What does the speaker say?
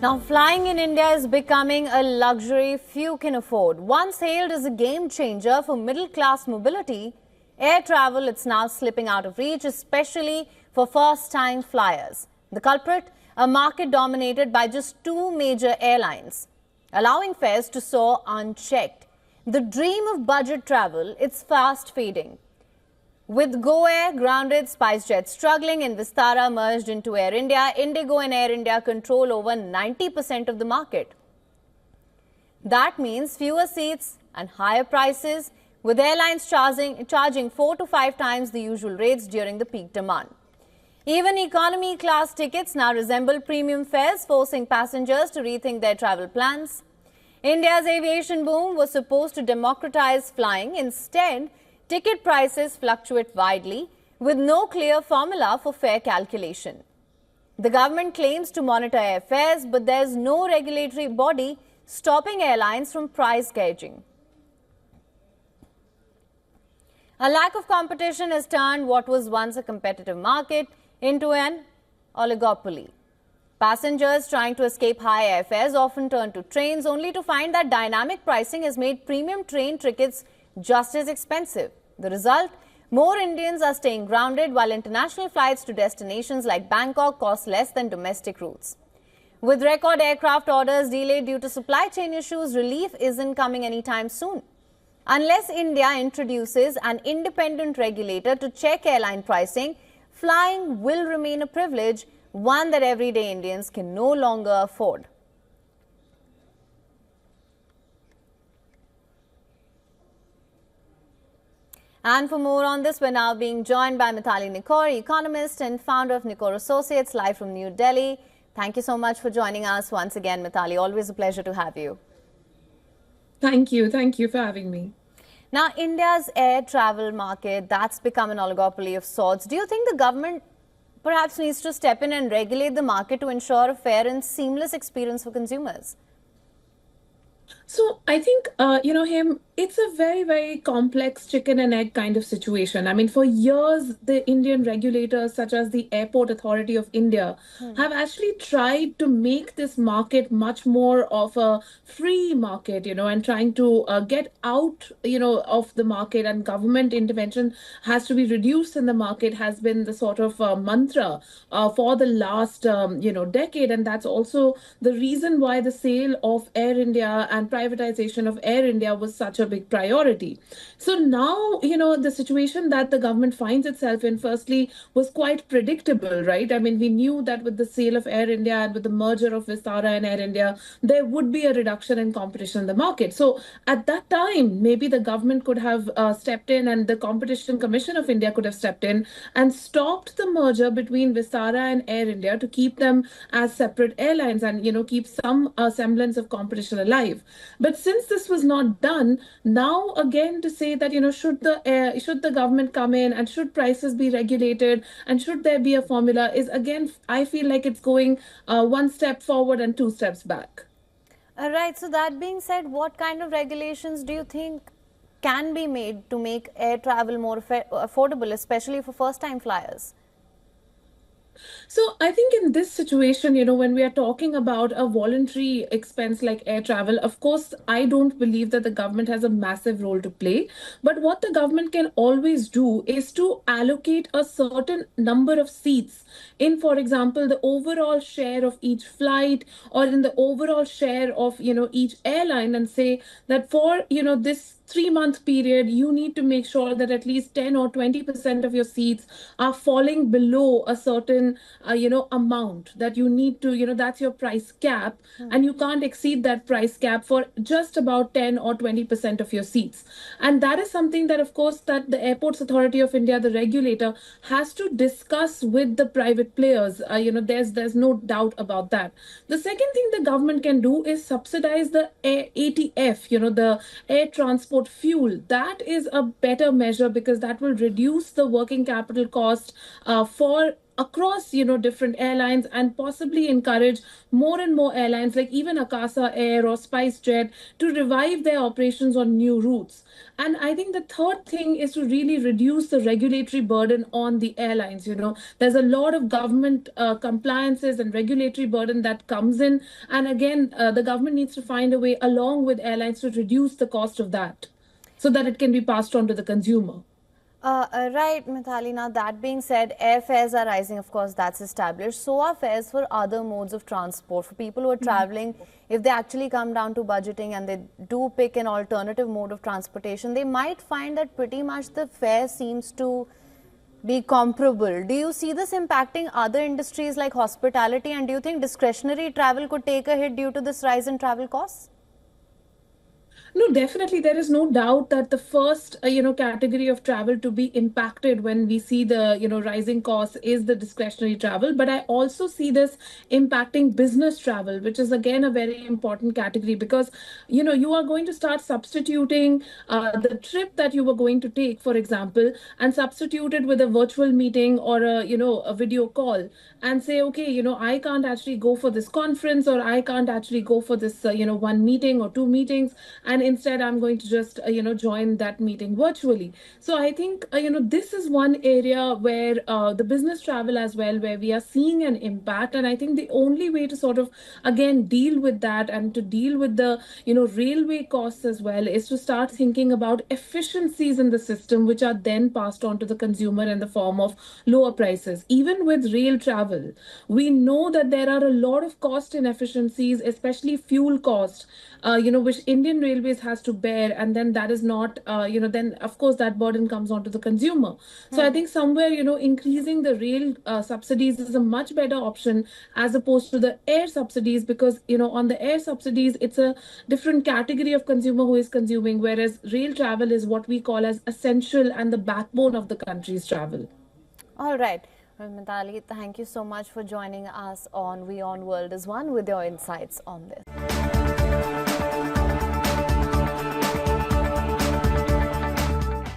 Now, flying in India is becoming a luxury few can afford. Once hailed as a game changer for middle-class mobility, air travel is now slipping out of reach, especially for first-time flyers. The culprit, a market dominated by just two major airlines, allowing fares to soar unchecked. The dream of budget travel, it's fast fading. With Go Air grounded, SpiceJet struggling, and Vistara merged into Air India, Indigo and Air India control over 90% of the market. That means fewer seats and higher prices, with airlines charging 4 to 5 times the usual rates during the peak demand. Even economy class tickets now resemble premium fares, forcing passengers to rethink their travel plans. India's aviation boom was supposed to democratize flying. Instead, ticket prices fluctuate widely with no clear formula for fare calculation. The government claims to monitor airfares, but there's no regulatory body stopping airlines from price gauging. A lack of competition has turned what was once a competitive market into an oligopoly. Passengers trying to escape high airfares often turn to trains, only to find that dynamic pricing has made premium train tickets just as expensive. The result? More Indians are staying grounded, while international flights to destinations like Bangkok cost less than domestic routes. With record aircraft orders delayed due to supply chain issues, relief isn't coming anytime soon. Unless India introduces an independent regulator to check airline pricing, flying will remain a privilege, one that everyday Indians can no longer afford. And for more on this, we're now being joined by Mithali Nikor, economist and founder of Nikor Associates, live from New Delhi. Thank you so much for joining us once again, Mithali. Always a pleasure to have you. Thank you. Thank you for having me. Now, India's air travel market, that's become an oligopoly of sorts. Do you think the government perhaps needs to step in and regulate the market to ensure a fair and seamless experience for consumers? So I think, it's a very, very complex chicken and egg kind of situation. I mean, for years, the Indian regulators, such as the Airport Authority of India, have actually tried to make this market much more of a free market, and trying to get out, of the market, and government intervention has to be reduced in the market has been the sort of mantra for the last, decade. And that's also the reason why the sale of Air India and privatization of Air India was such a big priority. So now, the situation that the government finds itself in, firstly, was quite predictable, right? I mean, we knew that with the sale of Air India and with the merger of Vistara and Air India, there would be a reduction in competition in the market. So at that time, maybe the government could have stepped in, and the Competition Commission of India could have stepped in and stopped the merger between Vistara and Air India to keep them as separate airlines and, keep some semblance of competition alive. But since this was not done, now again to say that, should the government come in, and should prices be regulated, and should there be a formula, is again, I feel like it's going one step forward and two steps back. All right. So that being said, what kind of regulations do you think can be made to make air travel more affordable, especially for first-time flyers? So I think in this situation, when we are talking about a voluntary expense like air travel, of course, I don't believe that the government has a massive role to play. But what the government can always do is to allocate a certain number of seats in, for example, the overall share of each flight, or in the overall share of, each airline, and say that for, this 3-month period, you need to make sure that at least 10 or 20% of your seats are falling below a certain, amount that you need to, that's your price cap. And you can't exceed that price cap for just about 10 or 20% of your seats. And that is something that, of course, that the Airports Authority of India, the regulator, has to discuss with the private players. There's no doubt about that. The second thing the government can do is subsidize the ATF, the air transport fuel. That is a better measure, because that will reduce the working capital cost for across, different airlines, and possibly encourage more and more airlines like even Akasa Air or SpiceJet to revive their operations on new routes. And I think the third thing is to really reduce the regulatory burden on the airlines. There's a lot of government compliances and regulatory burden that comes in. And again, the government needs to find a way along with airlines to reduce the cost of that so that it can be passed on to the consumer. Right, Mithali. Now, that being said, airfares are rising, of course, that's established. So are fares for other modes of transport. For people who are traveling, if they actually come down to budgeting and they do pick an alternative mode of transportation, they might find that pretty much the fare seems to be comparable. Do you see this impacting other industries like hospitality? And do you think discretionary travel could take a hit due to this rise in travel costs? No, definitely. There is no doubt that the first, category of travel to be impacted when we see the, rising costs is the discretionary travel. But I also see this impacting business travel, which is again a very important category because, you are going to start substituting the trip that you were going to take, for example, and substitute it with a virtual meeting or a video call and say, okay, I can't actually go for this conference or I can't actually go for this, one meeting or two meetings. And instead I'm going to just join that meeting virtually. So I think this is one area where the business travel as well, where we are seeing an impact. And I think the only way to sort of again deal with that and to deal with the railway costs as well is to start thinking about efficiencies in the system, which are then passed on to the consumer in the form of lower prices. Even with rail travel, we know that there are a lot of cost inefficiencies, especially fuel cost, which Indian Railways has to bear, and then that is not, then of course that burden comes onto the consumer. So I think somewhere, increasing the rail subsidies is a much better option as opposed to the air subsidies, because on the air subsidies it's a different category of consumer who is consuming, whereas rail travel is what we call as essential and the backbone of the country's travel. All right. Well, Mithali, thank you so much for joining us on WION World is One with your insights on this.